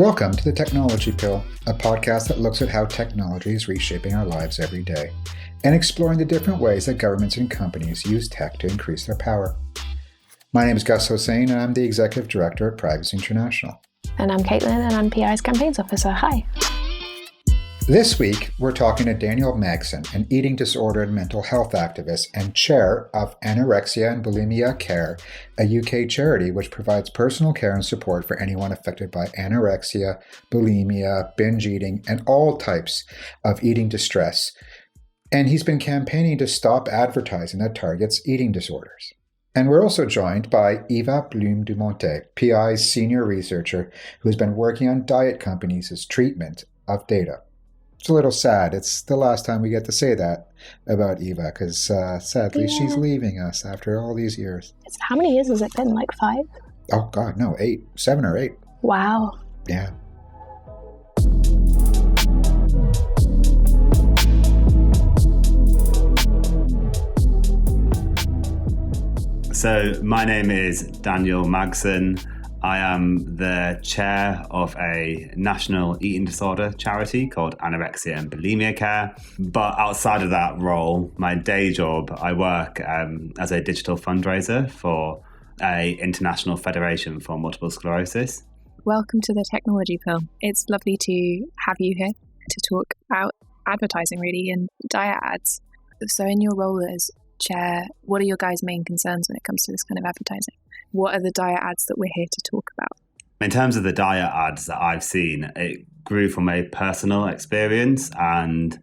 Welcome to The Technology Pill, a podcast that looks at how technology is reshaping our lives every day and exploring the different ways that governments and companies use tech to increase their power. My name is Gus Hossain, and I'm the Executive Director at Privacy International. And I'm Caitlin, and I'm PI's Campaigns Officer. Hi. This week, we're talking to Daniel Magson, an eating disorder and mental health activist and chair of Anorexia and Bulimia Care, a UK charity which provides personal care and support for anyone affected by anorexia, bulimia, binge eating, and all types of eating distress. And he's been campaigning to stop advertising that targets eating disorders. And we're also joined by Eva Blum-Dumontet, PI's senior researcher who has been working on diet companies' as treatment of data. It's a little sad. It's the last time we get to say that about Eva because sadly she's leaving us after all these years. How many years has it been? Like 5? Oh God, no, 8, 7 or 8. Wow. Yeah. So my name is Daniel Magson. I am the chair of a national eating disorder charity called Anorexia and Bulimia Care. But outside of that role, my day job, I work as a digital fundraiser for an international federation for multiple sclerosis. Welcome to the Technology Pill. It's lovely to have you here to talk about advertising really and diet ads. So in your role as chair, what are your guys' main concerns when it comes to this kind of advertising? What are the diet ads that we're here to talk about? In terms of the diet ads that I've seen, it grew from a personal experience, and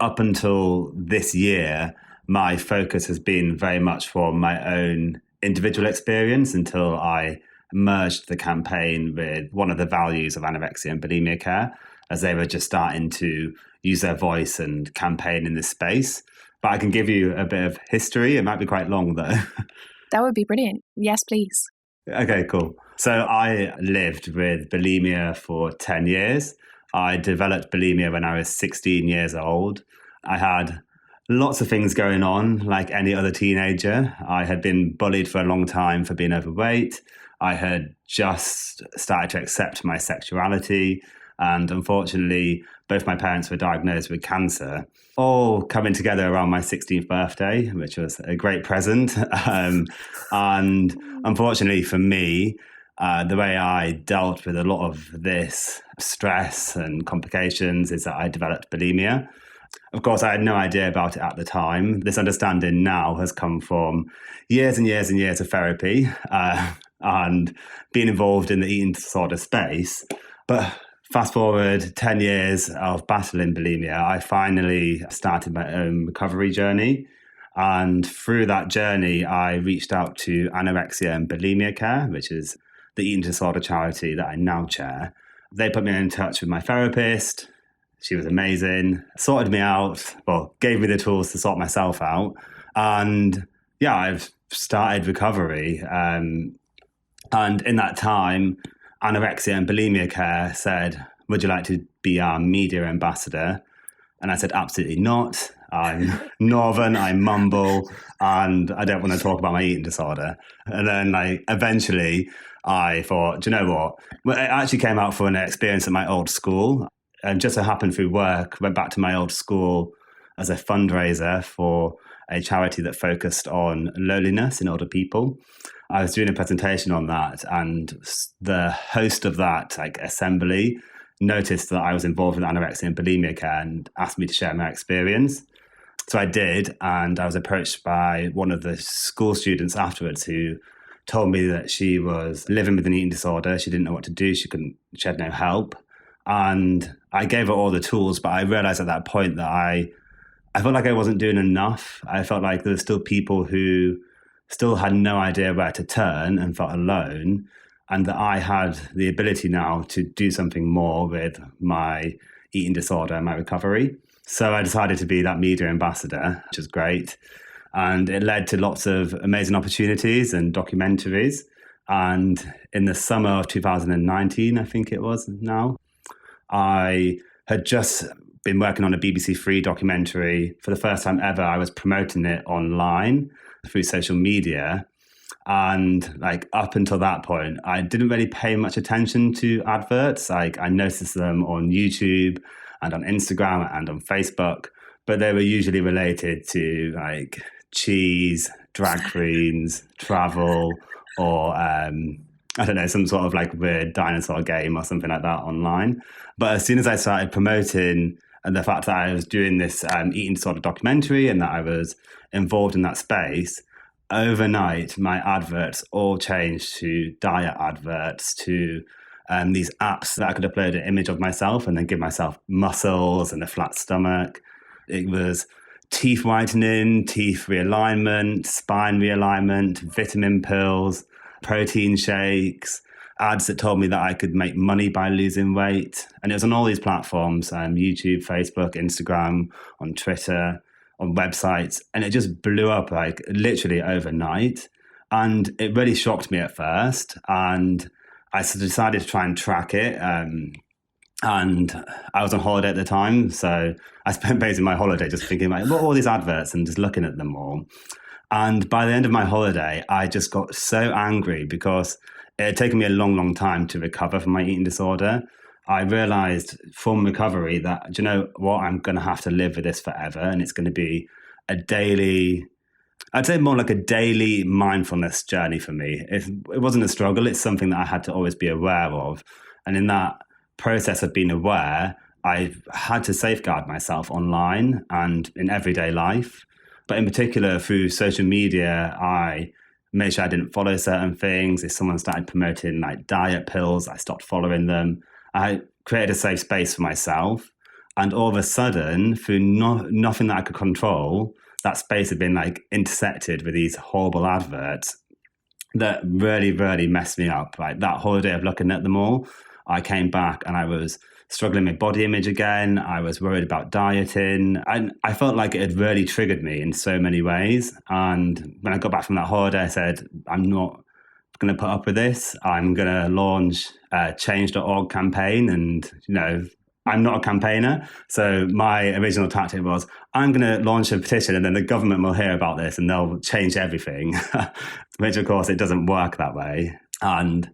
up until this year, my focus has been very much from my own individual experience until I merged the campaign with one of the values of Anorexia and Bulimia Care, as they were just starting to use their voice and campaign in this space. But I can give you a bit of history. It might be quite long though. That would be brilliant. Yes, please. Okay, cool. So I lived with bulimia for 10 years. I developed bulimia when I was 16 years old. I had lots of things going on like any other teenager. I had been bullied for a long time for being overweight. I had just started to accept my sexuality. And unfortunately, both my parents were diagnosed with cancer, all coming together around my 16th birthday, which was a great present. And unfortunately for me, the way I dealt with a lot of this stress and complications is that I developed bulimia. Of course, I had no idea about it at the time. This understanding now has come from years and years and years of therapy and being involved in the eating disorder space. But fast forward 10 years of battling bulimia, I finally started my own recovery journey. And through that journey, I reached out to Anorexia and Bulimia Care, which is the eating disorder charity that I now chair. They put me in touch with my therapist. She was amazing, sorted me out, gave me the tools to sort myself out. And yeah, I've started recovery. And in that time, Anorexia and Bulimia Care said, "Would you like to be our media ambassador?" And I said, "Absolutely not. I'm Northern, I mumble, and I don't want to talk about my eating disorder." And then eventually I thought, do you know what? Well, it actually came out for an experience at my old school. And just so happened through work, went back to my old school as a fundraiser for a charity that focused on loneliness in older people. I was doing a presentation on that, and the host of that assembly noticed that I was involved with anorexia and bulimia care and asked me to share my experience. So I did, and I was approached by one of the school students afterwards who told me that she was living with an eating disorder. She didn't know what to do. She had no help. And I gave her all the tools, but I realized at that point that I felt like I wasn't doing enough. I felt like there were still people who still had no idea where to turn and felt alone, and that I had the ability now to do something more with my eating disorder and my recovery. So I decided to be that media ambassador, which is great. And it led to lots of amazing opportunities and documentaries. And in the summer of 2019, I think it was now, I had just been working on a BBC Three documentary. For the first time ever, I was promoting it online through social media. And like up until that point, I didn't really pay much attention to adverts. Like I noticed them on YouTube and on Instagram and on Facebook, but they were usually related to like cheese, drag queens, travel, or I don't know, some sort of like weird dinosaur game or something like that online. But as soon as I started promoting the fact that I was doing this eating disorder documentary and that I was involved in that space, overnight my adverts all changed to diet adverts, to these apps that I could upload an image of myself and then give myself muscles and a flat stomach. It was teeth whitening, teeth realignment, spine realignment, vitamin pills, protein shakes, ads that told me that I could make money by losing weight. And it was on all these platforms, YouTube, Facebook, Instagram, on Twitter, on websites. And it just blew up like literally overnight. And it really shocked me at first. And I decided to try and track it. And I was on holiday at the time. So I spent basically my holiday just thinking like, what are all these adverts and just looking at them all. And by the end of my holiday, I just got so angry because it had taken me a long, long time to recover from my eating disorder. I realized from recovery that, do you know what, I'm going to have to live with this forever. And it's going to be a daily, I'd say more like a daily mindfulness journey for me. It wasn't a struggle. It's something that I had to always be aware of. And in that process of being aware, I had to safeguard myself online and in everyday life. But in particular, through social media, I made sure I didn't follow certain things. If someone started promoting like diet pills, I stopped following them. I created a safe space for myself. And all of a sudden, through nothing that I could control, that space had been like intersected with these horrible adverts that really, really messed me up. Like that holiday of looking at them all, I came back and I was struggling with body image again. I was worried about dieting. And I felt like it had really triggered me in so many ways. And when I got back from that holiday, I said, I'm not going to put up with this. I'm going to launch a change.org campaign. And, you know, I'm not a campaigner. So my original tactic was, I'm going to launch a petition and then the government will hear about this and they'll change everything, which of course it doesn't work that way. And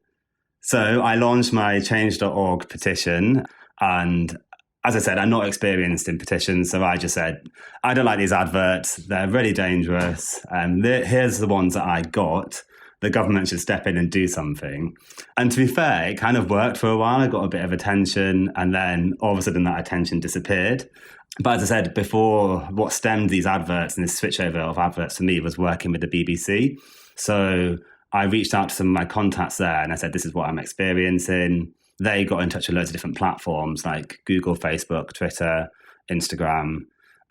so I launched my change.org petition. And as I said, I'm not experienced in petitions. So I just said, I don't like these adverts. They're really dangerous. Here's the ones that I got. The government should step in and do something. And to be fair, it kind of worked for a while. I got a bit of attention. And then all of a sudden that attention disappeared. But as I said before, what stemmed these adverts and this switchover of adverts for me was working with the BBC. So I reached out to some of my contacts there and I said, this is what I'm experiencing. They got in touch with loads of different platforms like Google, Facebook, Twitter, Instagram.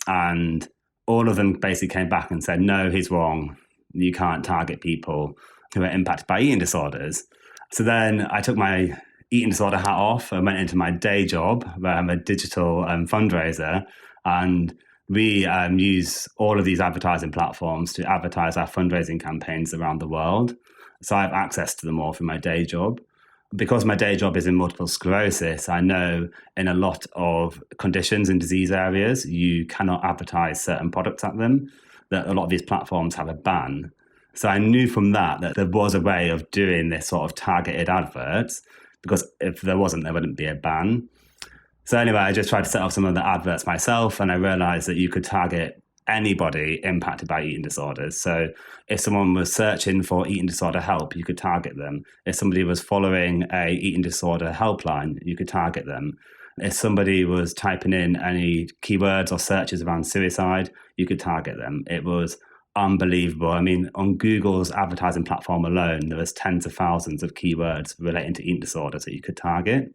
And all of them basically came back and said, no, he's wrong. You can't target people who are impacted by eating disorders. So then I took my eating disorder hat off and went into my day job where I'm a digital fundraiser. And we use all of these advertising platforms to advertise our fundraising campaigns around the world. So I have access to them all through my day job. Because my day job is in multiple sclerosis, I know in a lot of conditions and disease areas, you cannot advertise certain products at them, that a lot of these platforms have a ban. So I knew from that there was a way of doing this sort of targeted adverts, because if there wasn't, there wouldn't be a ban. So anyway, I just tried to set up some of the adverts myself, and I realized that you could target anybody impacted by eating disorders. So if someone was searching for eating disorder help, you could target them. If somebody was following a eating disorder helpline, you could target them. If somebody was typing in any keywords or searches around suicide, you could target them. It was unbelievable. I mean, on Google's advertising platform alone, there was tens of thousands of keywords relating to eating disorders that you could target.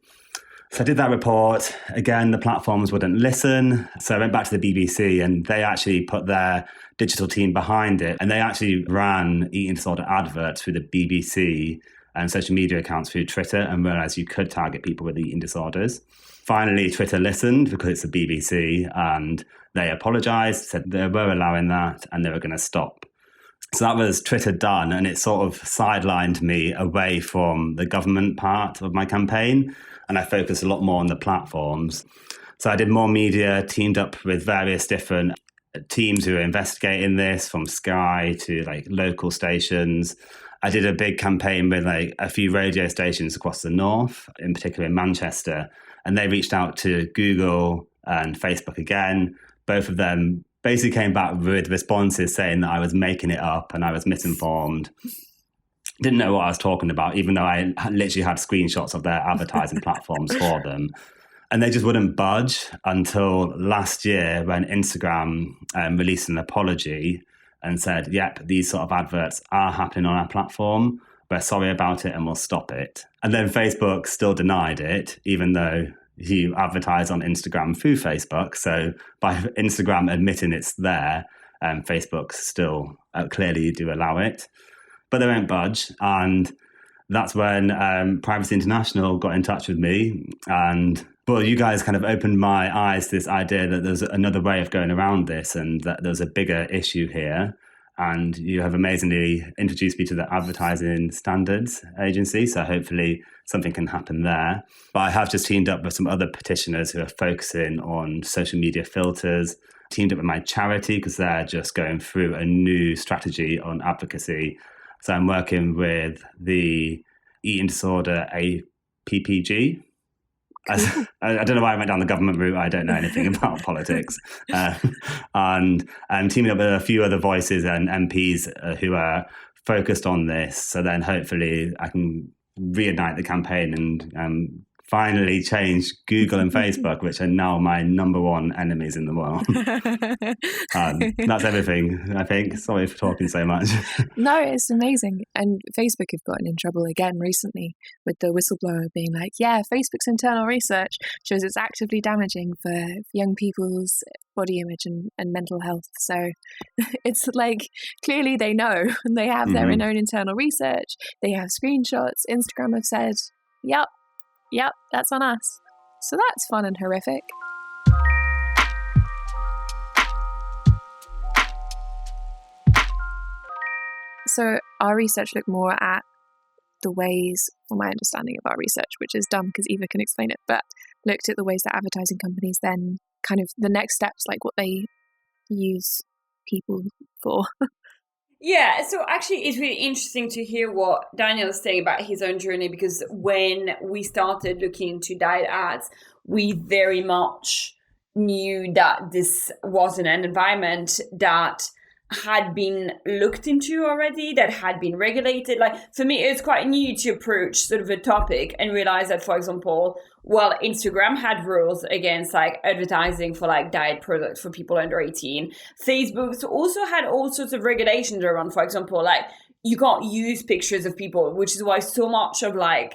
So I did that report. Again, the platforms wouldn't listen. So I went back to the BBC and they actually put their digital team behind it. And they actually ran eating disorder adverts through the BBC and social media accounts through Twitter and realized you could target people with eating disorders. Finally, Twitter listened because it's the BBC and they apologized, said they were allowing that and they were going to stop. So that was Twitter done, and it sort of sidelined me away from the government part of my campaign. And I focused a lot more on the platforms. So I did more media, teamed up with various different teams who were investigating this, from Sky to like local stations. I did a big campaign with like a few radio stations across the north, in particular in Manchester, and they reached out to Google and Facebook again. Both of them basically came back with responses saying that I was making it up and I was misinformed. Didn't know what I was talking about, even though I literally had screenshots of their advertising platforms for them. And they just wouldn't budge until last year when Instagram released an apology and said, yep, these sort of adverts are happening on our platform. We're sorry about it and we'll stop it. And then Facebook still denied it, even though you advertise on Instagram through Facebook. So by Instagram admitting it's there, Facebook still clearly do allow it. But they won't budge. And that's when Privacy International got in touch with me. And, well, you guys kind of opened my eyes to this idea that there's another way of going around this and that there's a bigger issue here. And you have amazingly introduced me to the Advertising Standards Agency. So hopefully something can happen there. But I have just teamed up with some other petitioners who are focusing on social media filters, teamed up with my charity because they're just going through a new strategy on advocacy. So I'm working with the Eating Disorder APPG. I don't know why I went down the government route. I don't know anything about politics. And I'm teaming up with a few other voices and MPs who are focused on this. So then hopefully I can reignite the campaign and finally change Google and Facebook, which are now my number one enemies in the world. That's everything, I think. Sorry for talking so much. No, it's amazing. And Facebook have gotten in trouble again recently with the whistleblower being like, yeah, Facebook's internal research shows it's actively damaging for young people's body image and mental health. So it's like, clearly they know, and they have their own internal research. They have screenshots. Instagram have said, Yep, that's on us. So that's fun and horrific. So our research looked more at the ways, or my understanding of our research, which is dumb because Eva can explain it, but looked at the ways that advertising companies then kind of the next steps, like what they use people for. Yeah, so actually it's really interesting to hear what Daniel is saying about his own journey, because when we started looking into diet ads, we very much knew that this wasn't an environment that had been looked into already, that had been regulated. Like, for me, it's quite new to approach sort of a topic and realize that, for example, well, Instagram had rules against like advertising for like diet products for people under 18. Facebook also had all sorts of regulations around, for example, like you can't use pictures of people, which is why so much of like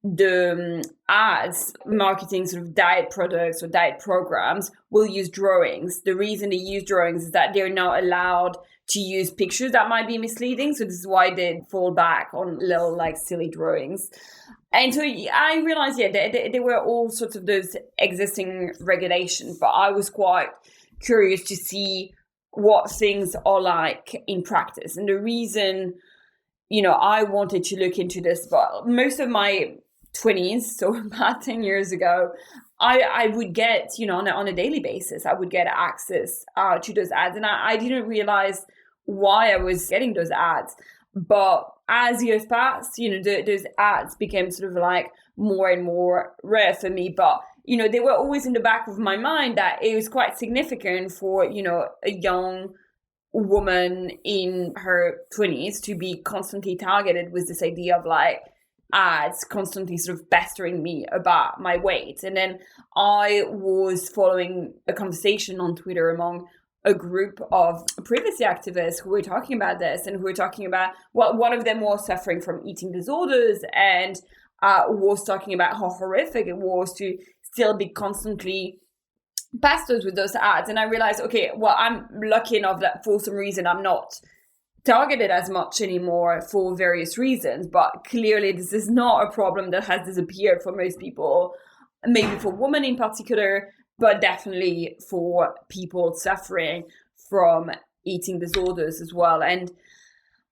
the ads marketing sort of diet products or diet programs will use drawings. The reason they use drawings is that they're not allowed to use pictures that might be misleading. So this is why they fall back on little like silly drawings. And so I realized, there were all sorts of those existing regulations, but I was quite curious to see what things are like in practice. And the reason, I wanted to look into this, but most of my 20s, so about 10 years ago, I would get, on a daily basis, I would get access to those ads. And I didn't realize why I was getting those ads. But as years passed, those ads became sort of like more and more rare for me. But, they were always in the back of my mind that it was quite significant for, a young woman in her 20s to be constantly targeted with this idea of like ads constantly sort of pestering me about my weight. And then I was following a conversation on Twitter among a group of privacy activists who were talking about this and who were talking about, well, one of them was suffering from eating disorders and was talking about how horrific it was to still be constantly pestered with those ads. And I realized, okay, well, I'm lucky enough that for some reason I'm not targeted as much anymore for various reasons, but clearly this is not a problem that has disappeared for most people, maybe for women in particular, but definitely for people suffering from eating disorders as well. And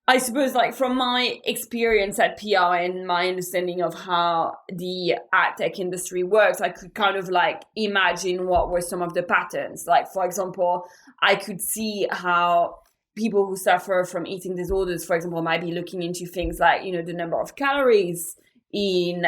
I suppose, like, from my experience at PI and my understanding of how the ad tech industry works, I could kind of like imagine what were some of the patterns. Like, for example, I could see how people who suffer from eating disorders, for example, might be looking into things like, the number of calories in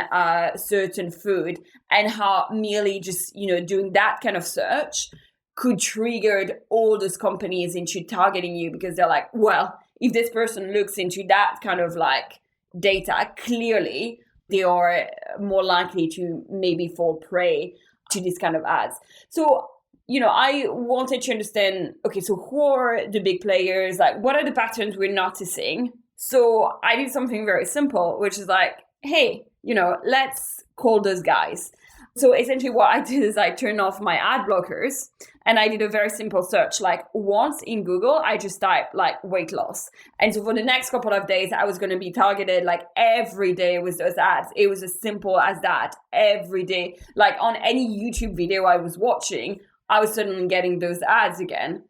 certain food, and how merely just, doing that kind of search could trigger all those companies into targeting you, because they're like, well, if this person looks into that kind of like data, clearly they are more likely to maybe fall prey to these kind of ads. So, I wanted to understand, okay, so who are the big players? Like, what are the patterns we're noticing? So I did something very simple, which is like, hey, let's call those guys. So essentially what I did is I turned off my ad blockers, and I did a very simple search. Like, once in Google, I just typed like weight loss. And so for the next couple of days, I was going to be targeted like every day with those ads. It was as simple as that, every day. Like on any YouTube video I was watching, I was suddenly getting those ads again.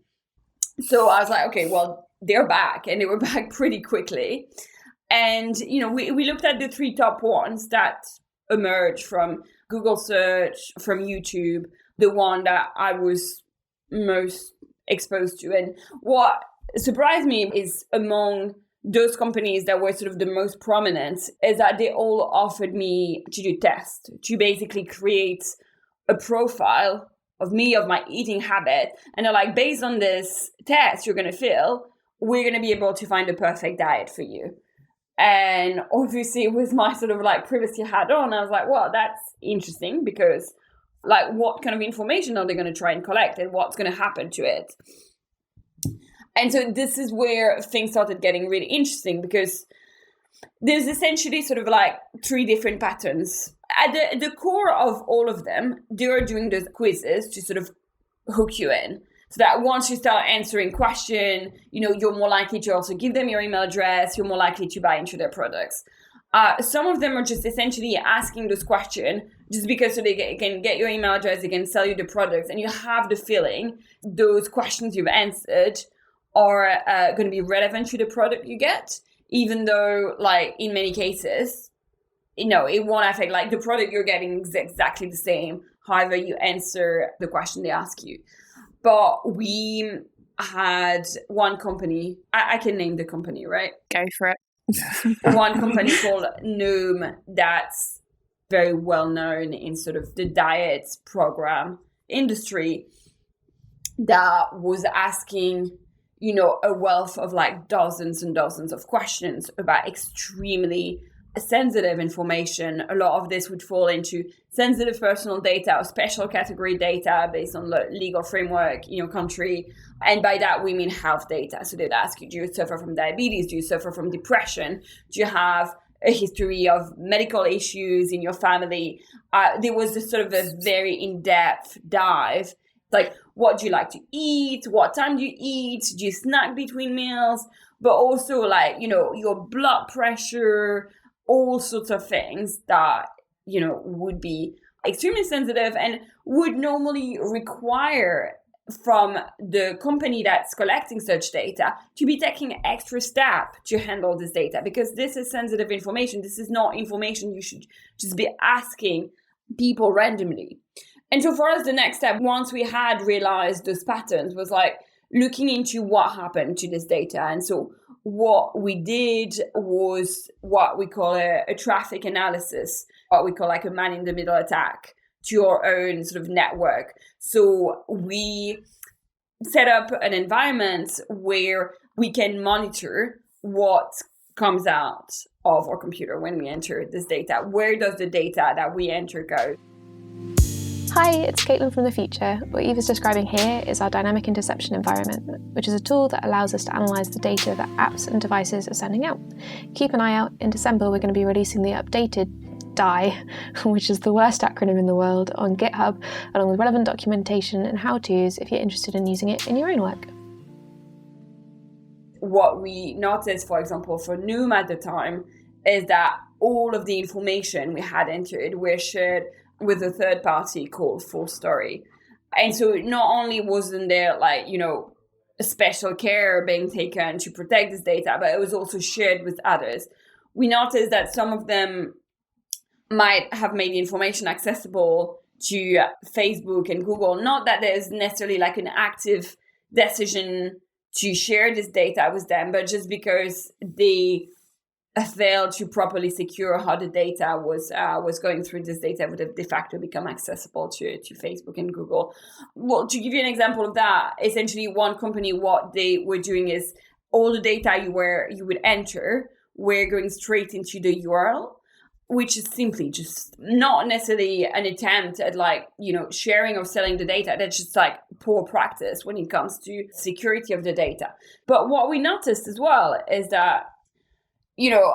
So I was like, okay, well, they're back, and they were back pretty quickly. And, we looked at the 3 top ones that emerged from Google search, from YouTube, the one that I was most exposed to. And what surprised me is among those companies that were sort of the most prominent is that they all offered me to do tests, to basically create a profile of me, of my eating habit. And they're like, based on this test you're going to fill, we're going to be able to find the perfect diet for you. And obviously with my sort of like privacy hat on, I was like, well, that's interesting, because like, what kind of information are they going to try and collect, and what's going to happen to it? And so this is where things started getting really interesting, because there's essentially sort of like 3 different patterns. At the core of all of them, they are doing those quizzes to sort of hook you in. So that once you start answering question, you're more likely to also give them your email address, you're more likely to buy into their products. Some of them are just essentially asking this question just because so they can get your email address, they can sell you the products, and you have the feeling those questions you've answered are going to be relevant to the product you get, even though, like, in many cases, it won't affect, like, the product you're getting is exactly the same, however you answer the question they ask you. But we had one company, I can name the company, right? Go for it. One company called Noom that's very well known in sort of the diet program industry, that was asking, a wealth of like dozens and dozens of questions about extremely sensitive information. A lot of this would fall into sensitive personal data or special category data based on the legal framework in your country. And by that, we mean health data. So they'd ask you, do you suffer from diabetes? Do you suffer from depression? Do you have a history of medical issues in your family? There was this sort of a very in-depth dive. Like, what do you like to eat? What time do you eat? Do you snack between meals? But also like, your blood pressure, all sorts of things that, would be extremely sensitive and would normally require from the company that's collecting such data to be taking extra step to handle this data, because this is sensitive information. This is not information you should just be asking people randomly. And so for us, the next step, once we had realized those patterns, was like looking into what happened to this data. And so what we did was what we call a traffic analysis, what we call like a man-in-the-middle attack to our own sort of network. So we set up an environment where we can monitor what comes out of our computer when we enter this data. Where does the data that we enter go? Hi, it's Caitlin from the future. What Eva's describing here is our dynamic interception environment, which is a tool that allows us to analyse the data that apps and devices are sending out. Keep an eye out. In December, we're going to be releasing the updated DIE, which is the worst acronym in the world, on GitHub, along with relevant documentation and how-tos if you're interested in using it in your own work. What we noticed, for example, for Noom at the time, is that all of the information we had entered were shared with a third party called Full Story. And so not only wasn't there a special care being taken to protect this data, but it was also shared with others. We noticed that some of them might have made the information accessible to Facebook and Google. Not that there's necessarily like an active decision to share this data with them, but just because they failed to properly secure how the data was going through, this data would have de facto become accessible to Facebook and Google. Well, to give you an example of that, essentially one company, what they were doing is all the data you would enter were going straight into the URL, which is simply just not necessarily an attempt at sharing or selling the data. That's just like poor practice when it comes to security of the data. But what we noticed as well is that,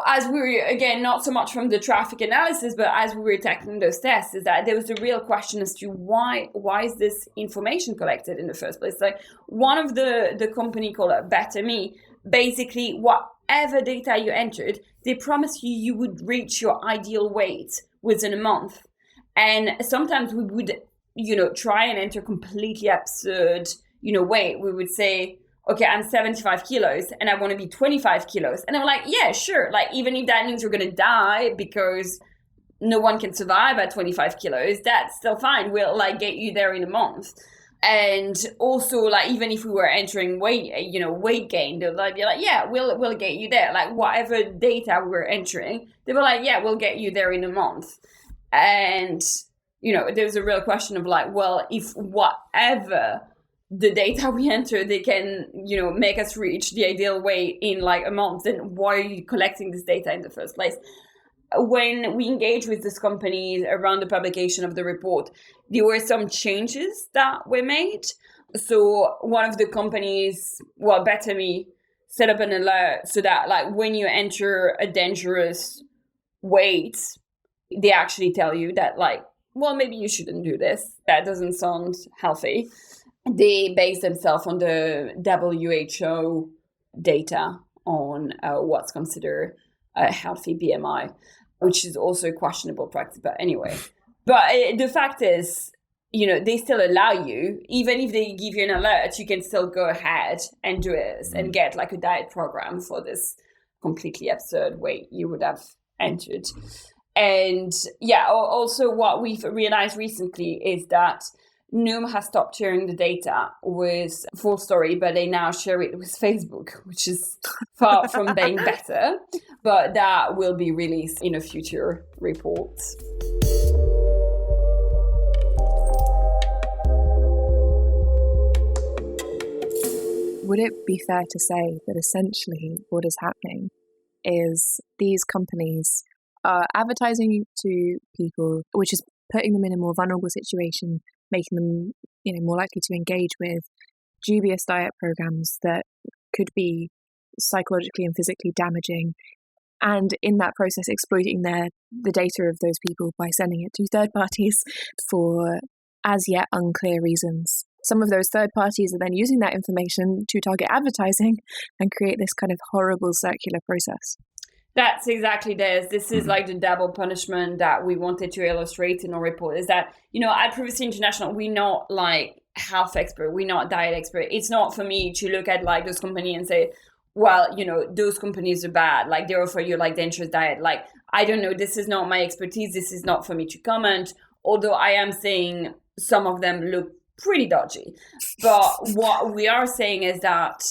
as we were, again, not so much from the traffic analysis, but as we were tackling those tests, is that there was a real question as to why is this information collected in the first place? Like one of the company called Better Me, basically whatever data you entered, they promised you would reach your ideal weight within a month. And sometimes we would, try and enter completely absurd, weight. We would say, okay, I'm 75 kilos and I want to be 25 kilos. And I'm like, yeah, sure. Like, even if that means you're going to die because no one can survive at 25 kilos, that's still fine. We'll get you there in a month. And also, even if we were entering weight gain, they'll be like, yeah, we'll get you there. Like, whatever data we were entering, they were like, yeah, we'll get you there in a month. And, there's a real question of well, if whatever the data we enter, they can, make us reach the ideal weight in a month, then why are you collecting this data in the first place? When we engage with these companies around the publication of the report, there were some changes that were made. So one of the companies, Better Me, set up an alert so that when you enter a dangerous weight, they actually tell you that maybe you shouldn't do this. That doesn't sound healthy. They base themselves on the WHO data on what's considered a healthy BMI, which is also a questionable practice. But anyway, the fact is, they still allow you, even if they give you an alert, you can still go ahead and do it and get a diet program for this completely absurd weight you would have entered. And also what we've realized recently is that Noom has stopped sharing the data with Full Story, but they now share it with Facebook, which is far from being better. But that will be released in a future report. Would it be fair to say that essentially what is happening is these companies are advertising to people, which is putting them in a more vulnerable situation, making them, more likely to engage with dubious diet programs that could be psychologically and physically damaging, and in that process exploiting the data of those people by sending it to third parties for as yet unclear reasons. Some of those third parties are then using that information to target advertising and create this kind of horrible circular process. That's exactly this. This is the double punishment that we wanted to illustrate in our report, is that, at Privacy International, we're not health expert, we're not diet expert. It's not for me to look at those companies and say, well, those companies are bad. They offer you dangerous diet. I don't know. This is not my expertise. This is not for me to comment. Although I am saying some of them look pretty dodgy. But what we are saying is that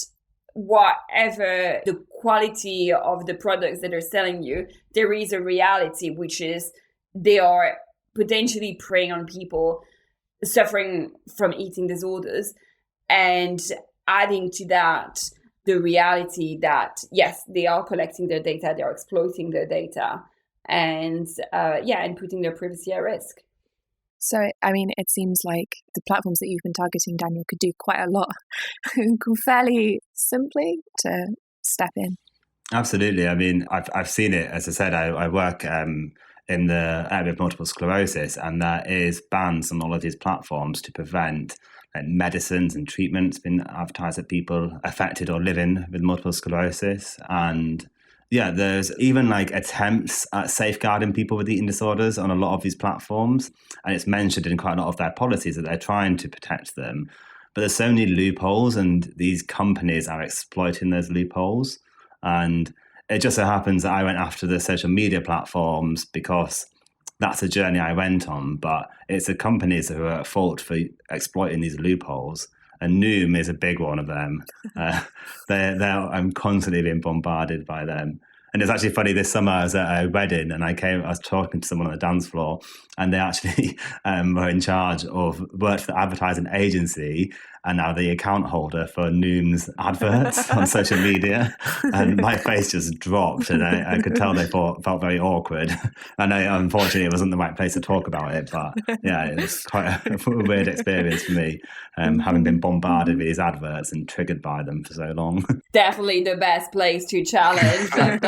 whatever the quality of the products that are selling you, there is a reality, which is they are potentially preying on people suffering from eating disorders, and adding to that the reality that, yes, they are collecting their data, they are exploiting their data, and putting their privacy at risk. So, it seems like the platforms that you've been targeting, Daniel, could do quite a lot fairly simply to step in. Absolutely. I've seen it. As I said, I work in the area of multiple sclerosis, and there is bans on all of these platforms to prevent medicines and treatments being advertised at people affected or living with multiple sclerosis. And there's even attempts at safeguarding people with eating disorders on a lot of these platforms. And it's mentioned in quite a lot of their policies that they're trying to protect them. But there's so many loopholes, and these companies are exploiting those loopholes. And it just so happens that I went after the social media platforms because that's a journey I went on. But it's the companies who are at fault for exploiting these loopholes. And Noom is a big one of them. I'm constantly being bombarded by them. And it's actually funny, this summer I was at a wedding and I was talking to someone on the dance floor, and they actually were in charge of, worked for the advertising agency and now the account holder for Noom's adverts on social media. And my face just dropped, and I could tell they felt very awkward. And unfortunately, it wasn't the right place to talk about it. But yeah, it was quite a weird experience for me, having been bombarded with these adverts and triggered by them for so long. Definitely the best place to challenge that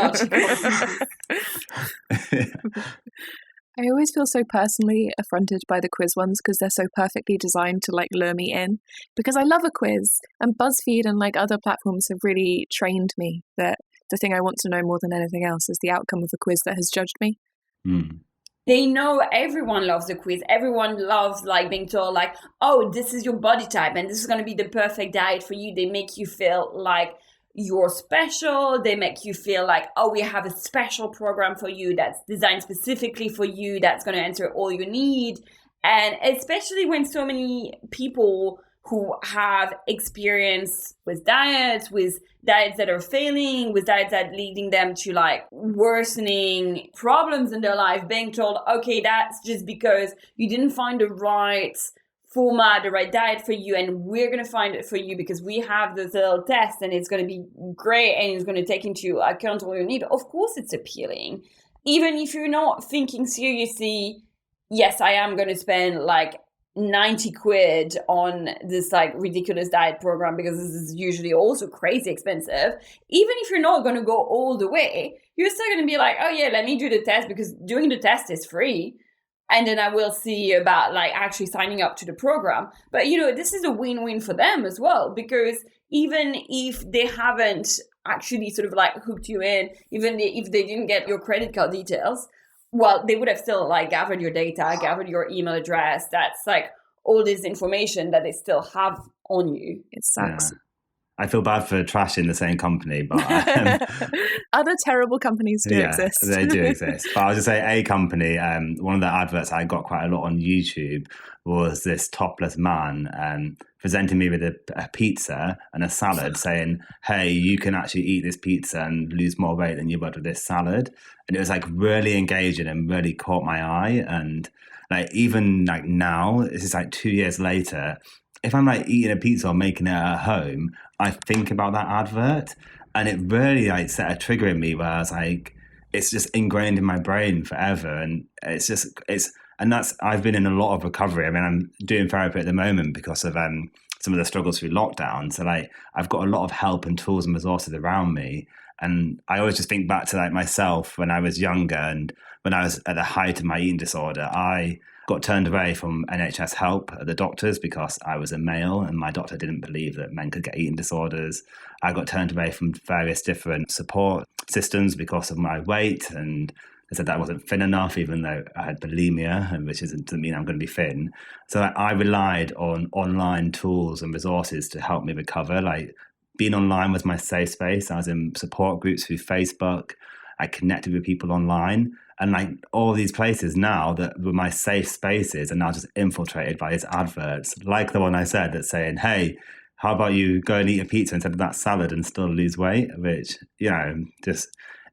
I always feel so personally affronted by the quiz ones because they're so perfectly designed to like lure me in, because I love a quiz, and BuzzFeed and like other platforms have really trained me that the thing I want to know more than anything else is the outcome of a quiz that has judged me. They know everyone loves the quiz. Everyone loves like being told like, oh, this is your body type and this is going to be the perfect diet for you. They make you feel like you're special. They make you feel like, oh, we have a special program for you that's designed specifically for you, that's going to answer all you need. And especially when so many people who have experience with diets that are failing, with diets that leading them to like worsening problems in their life, being told, okay, that's just because you didn't find the right format, the right diet for you, and we're going to find it for you because we have this little test and it's going to be great and it's going to take into account all you need. Of course it's appealing. Even if you're not thinking seriously, yes, I am going to spend like 90 quid on this like ridiculous diet program because this is usually also crazy expensive. Even if you're not going to go all the way, you're still going to be like, oh yeah, let me do the test because doing the test is free. And then I will see about like actually signing up to the program. But, you know, this is a win-win for them as well, because even if they haven't actually sort of like hooked you in, even if they didn't get your credit card details, well, they would have still like gathered your data, gathered your email address. That's like all this information that they still have on you. It sucks. Yeah. I feel bad for trashing the same company, but other terrible companies do exist. They do exist. But I was just say a company. One of the adverts I got quite a lot on YouTube was this topless man presenting me with a pizza and a salad, saying, "Hey, you can actually eat this pizza and lose more weight than you would with this salad." And it was like really engaging and really caught my eye. And like even like now, this is like 2 years later. If I'm like eating a pizza or making it at home, I think about that advert, and it really like set a trigger in me where I was like, it's just ingrained in my brain forever. And I've been in a lot of recovery. I mean, I'm doing therapy at the moment because of some of the struggles through lockdown. So like, I've got a lot of help and tools and resources around me. And I always just think back to like myself when I was younger and when I was at the height of my eating disorder. I got turned away from NHS help at the doctors because I was a male and my doctor didn't believe that men could get eating disorders. I got turned away from various different support systems because of my weight, and they said that I wasn't thin enough, even though I had bulimia, which doesn't mean I'm going to be thin. So I relied on online tools and resources to help me recover. Like being online was my safe space. I was in support groups through Facebook. I connected with people online. And like all these places now that were my safe spaces are now just infiltrated by these adverts, like the one I said that's saying, hey, how about you go and eat a pizza instead of that salad and still lose weight? Which, you know, just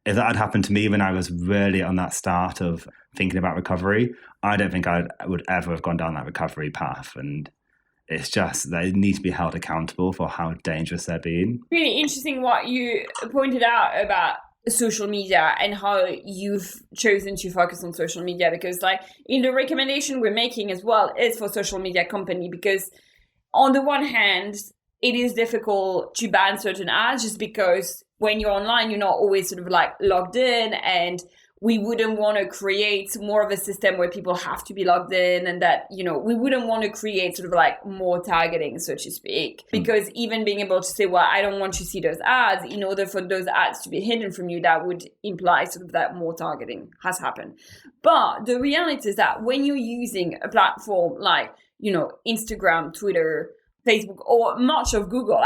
if that had happened to me when I was really on that start of thinking about recovery, I don't think I would ever have gone down that recovery path. And it's just they need to be held accountable for how dangerous they're being. Really interesting what you pointed out about social media and how you've chosen to focus on social media, because like in the recommendation we're making as well is for social media company, because on the one hand it is difficult to ban certain ads just because when you're online you're not always sort of like logged in, and we wouldn't want to create more of a system where people have to be logged in, and that, you know, we wouldn't want to create sort of like more targeting, so to speak, because even being able to say, well, I don't want to see those ads, in order for those ads to be hidden from you, that would imply sort of that more targeting has happened. But the reality is that when you're using a platform like, you know, Instagram, Twitter, Facebook, or much of Google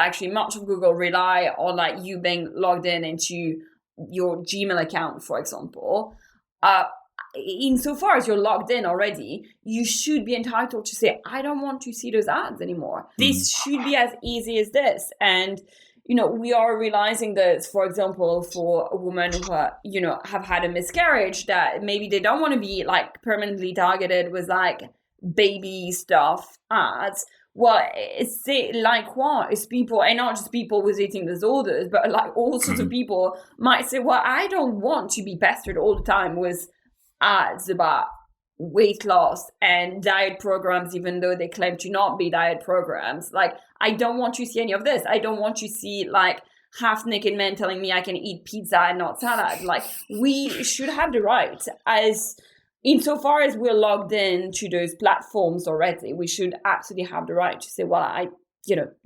rely on like you being logged in into your Gmail account, for example. insofar as you're logged in already, you should be entitled to say, I don't want to see those ads anymore. This should be as easy as this. And, we are realizing that, for example, for a woman who, have had a miscarriage, that maybe they don't want to be like permanently targeted with like baby stuff ads. Well, it's likewise, people, and not just people with eating disorders, but like all sorts of people might say, well, I don't want to be pestered all the time with ads about weight loss and diet programs, even though they claim to not be diet programs. Like, I don't want to see any of this. I don't want to see like half-naked men telling me I can eat pizza and not salad. Like, we should have the right, as insofar as we're logged in to those platforms already, we should absolutely have the right to say, well, I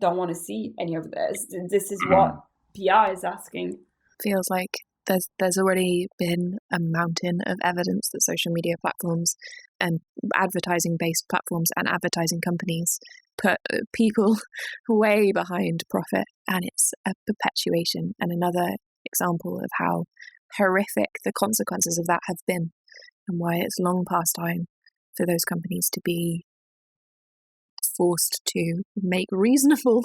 don't want to see any of this. This is what PR is asking. Feels like there's already been a mountain of evidence that social media platforms and advertising-based platforms and advertising companies put people way behind profit, and it's a perpetuation and another example of how horrific the consequences of that have been, and why it's long past time for those companies to be forced to make reasonable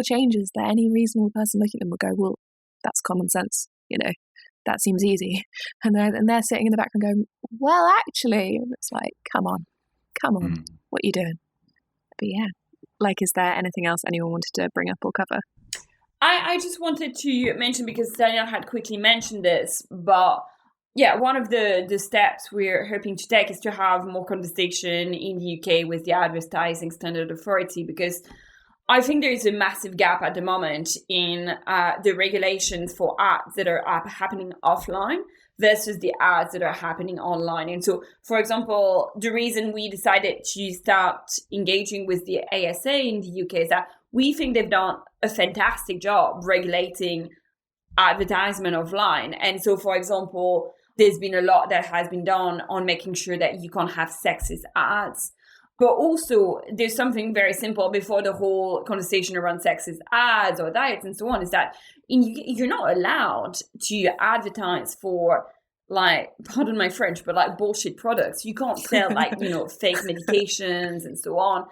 changes that any reasonable person looking at them will go, well, that's common sense, that seems easy. And they're sitting in the background going, well, actually, and it's like, come on, what are you doing? But yeah, like, is there anything else anyone wanted to bring up or cover? I just wanted to mention, because Daniel had quickly mentioned this, but yeah, one of the steps we're hoping to take is to have more conversation in the UK with the Advertising Standard Authority, because I think there is a massive gap at the moment in the regulations for ads that are happening offline versus the ads that are happening online. And so, for example, the reason we decided to start engaging with the ASA in the UK is that we think they've done a fantastic job regulating advertisement offline. And so, for example, there's been a lot that has been done on making sure that you can't have sexist ads. But also, there's something very simple before the whole conversation around sexist ads or diets and so on, is that you're not allowed to advertise for, like, pardon my French, but like bullshit products. You can't sell like, fake medications and so on.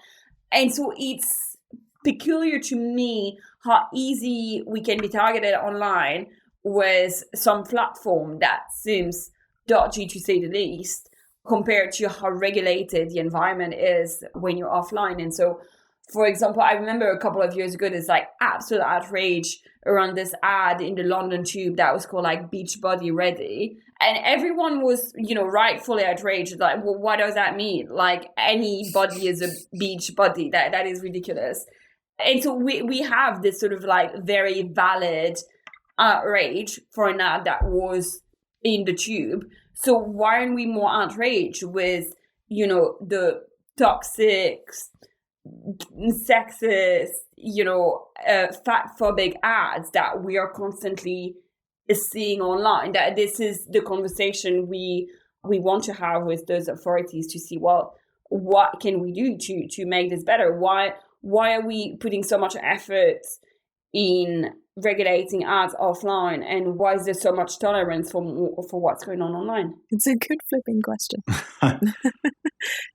And so it's peculiar to me how easy we can be targeted online with some platform that seems dodgy, to say the least, compared to how regulated the environment is when you're offline. And so, for example, I remember a couple of years ago, there's like absolute outrage around this ad in the London Tube that was called like Beachbody Ready. And everyone was, rightfully outraged. Like, well, what does that mean? Like, anybody is a beach body. That is ridiculous. And so we have this sort of like very valid outrage for an ad that was in the Tube. So why aren't we more outraged with, the toxic, sexist, fat-phobic ads that we are constantly seeing online? That this is the conversation we want to have with those authorities to see, well, what can we do to make this better? Why are we putting so much effort in regulating ads offline, and why is there so much tolerance for what's going on online? It's a good flipping question.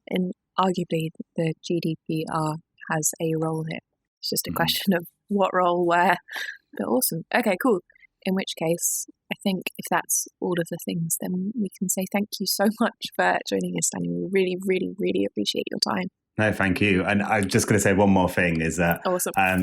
And arguably the GDPR has a role here. It's just a question of what role, where. But awesome. Okay, cool. In which case, I think if that's all of the things, then we can say thank you so much for joining us, Daniel. We really, really, really appreciate your time. No, thank you. And I'm just going to say one more thing is that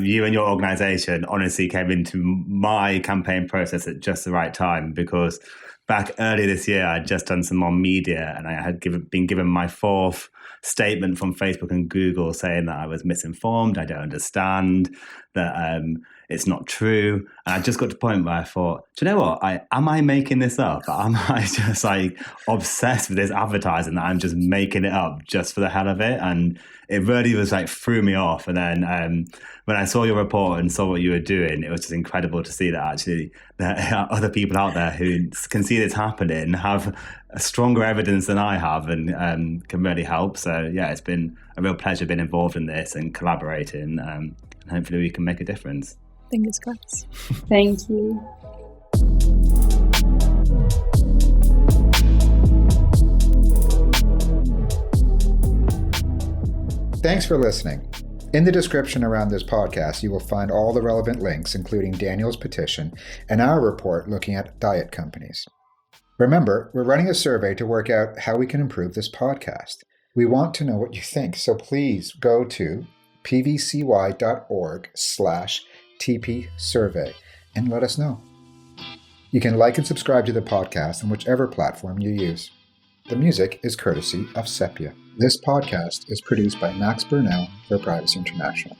you and your organisation honestly came into my campaign process at just the right time, because back earlier this year, I'd just done some more media, and I had been given my fourth statement from Facebook and Google saying that I was misinformed, I don't understand, that it's not true. And I just got to the point where I thought, do you know what? Am I making this up? Am I just like obsessed with this advertising that I'm just making it up just for the hell of it? And it really was like threw me off. And then when I saw your report and saw what you were doing, it was just incredible to see that actually there are other people out there who can see this happening, have stronger evidence than I have, and can really help. So yeah, it's been a real pleasure being involved in this and collaborating. And hopefully we can make a difference. Fingers crossed. Thank you. Thanks for listening. In the description around this podcast, you will find all the relevant links, including Daniel's petition and our report looking at diet companies. Remember, we're running a survey to work out how we can improve this podcast. We want to know what you think, so please go to pvcy.org/TP survey and let us know. You can like and subscribe to the podcast on whichever platform you use. The music is courtesy of Sepia. This podcast is produced by Max Burnell for Privacy International.